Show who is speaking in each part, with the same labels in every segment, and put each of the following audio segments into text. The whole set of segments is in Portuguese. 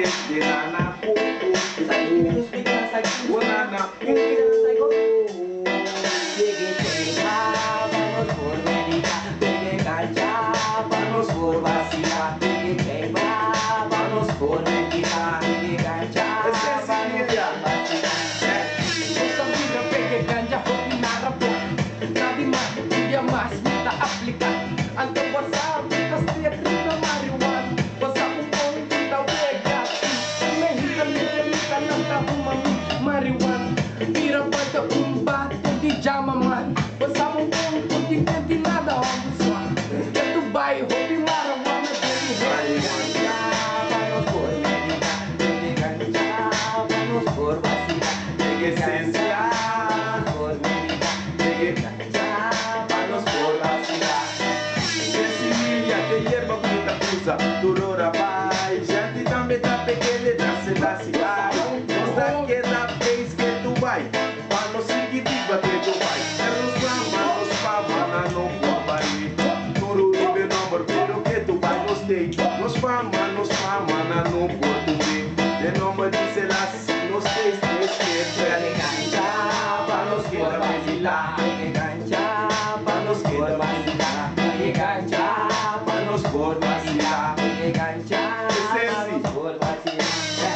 Speaker 1: de nana coco. Nana
Speaker 2: vamos por América, pegue cancha, vamos por vacilar, pegue vamos por América, pegue cancha, vamos por vacilar. Esta vida pegue cancha, hopi narapo, nadi mas dia mas kita aplicar. Ante WhatsApp, kita setiap kita marijuana, WhatsApp pun kita pega, mehita mehita nanta umami marijuana, pira pada batu di jamaman, WhatsApp pun tidak nada onde só, que tu vai hopi marijuana jadi marijuana, vamos por América, pegue cancha, vamos por vacilar, pegue esencia, por América, pegue cancha, vamos por vacilar.
Speaker 1: de hierba muita coisa, durora vai. Gente também tá pequena da cidade. Nossa que da vez que tu vai, para não seguir digo até tu vai. Nos fama, não vai. Toro e meu nome, pero que tu vai gostei. Nos fama, não português. De nome diz elas, não sei se
Speaker 2: Pegue cancha, vamos por vacilar, pegue cancha, vamos por vacilar, pegue cancha, vamos por vacilar, pegue cancha, vamos por vacilar.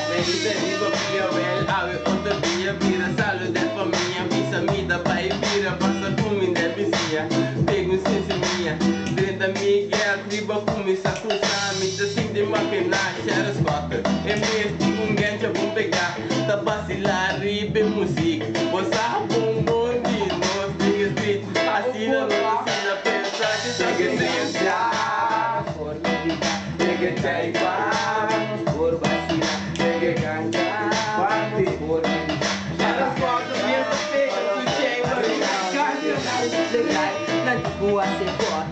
Speaker 3: Men inte riva fria väl, ave åter via vira salud det för minha visa mida pai vira passa kumi det vicia pego sense minha 30 Miguel riba kumi sakusa mita sim de máquina cheira escota é mesmo com gente vão pegar tá vacilar ribe música você bom de nós de street assina não assina pensar que segue essência
Speaker 2: Por América, pegue chaipa, vamos por vacilar, pegue cancha, vamos por América.
Speaker 3: Elas fotos mesmo feitas do chaipa
Speaker 2: Legal, nanti gua sekot.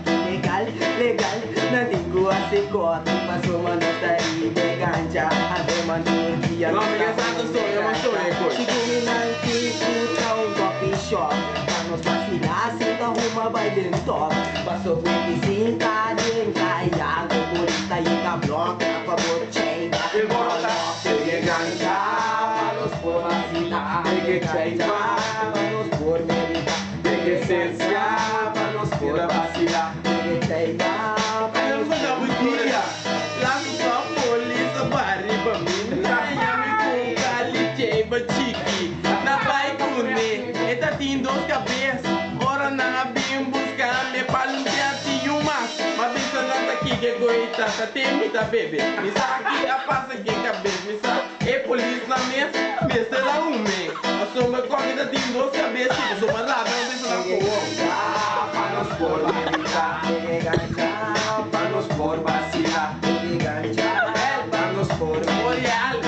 Speaker 2: Legal, nanti gua sekot. Pasó manos dari begancha, ada mantur dia.
Speaker 3: Não, me santo sonho, mas sonho coisa.
Speaker 2: Segumi nanti putra coffee shop. Vamos vacilar, senta uma vai dentro. Passou 25 din kaya, comunista e da bloca, a favor chega. Pegue gancha, vamos por vacilar. Pegue chaipa, vamos por América. Pegue esencia, vamos por vacilar. Pegue chaipa,
Speaker 3: Eu vou dar muito dia. Lá no sua polícia barriba mina. Miami com cali cheiba chiqui. Na vai cune, eta tem duas cabeças. Ora na bim buscar me paluntia ti uma. Mas pensa nada aqui que goita, tá tem muita bebê. Me aqui a passa que cabeça, me é polícia na mesa da homem. Eu sou uma corrida tem duas cabeças, eu sou uma ladrão pensa na porra.
Speaker 2: vamos por América. Pegue gancha, vamos por vacilar. Pegue gancha, vamos por
Speaker 3: Real,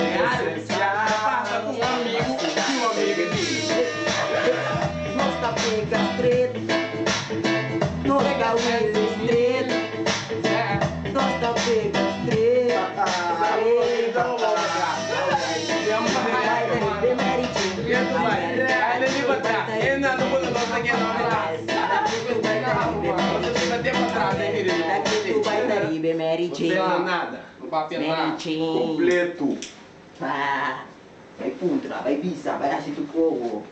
Speaker 3: passa com um amigo e um amigo diz.
Speaker 2: Nós tá pega estreito, nós tá Wesley estreito, nós tá pega estreito.
Speaker 3: Nada, não papel nada.
Speaker 1: completo.
Speaker 2: Vai putra, vai bisa, vai assistir o povo.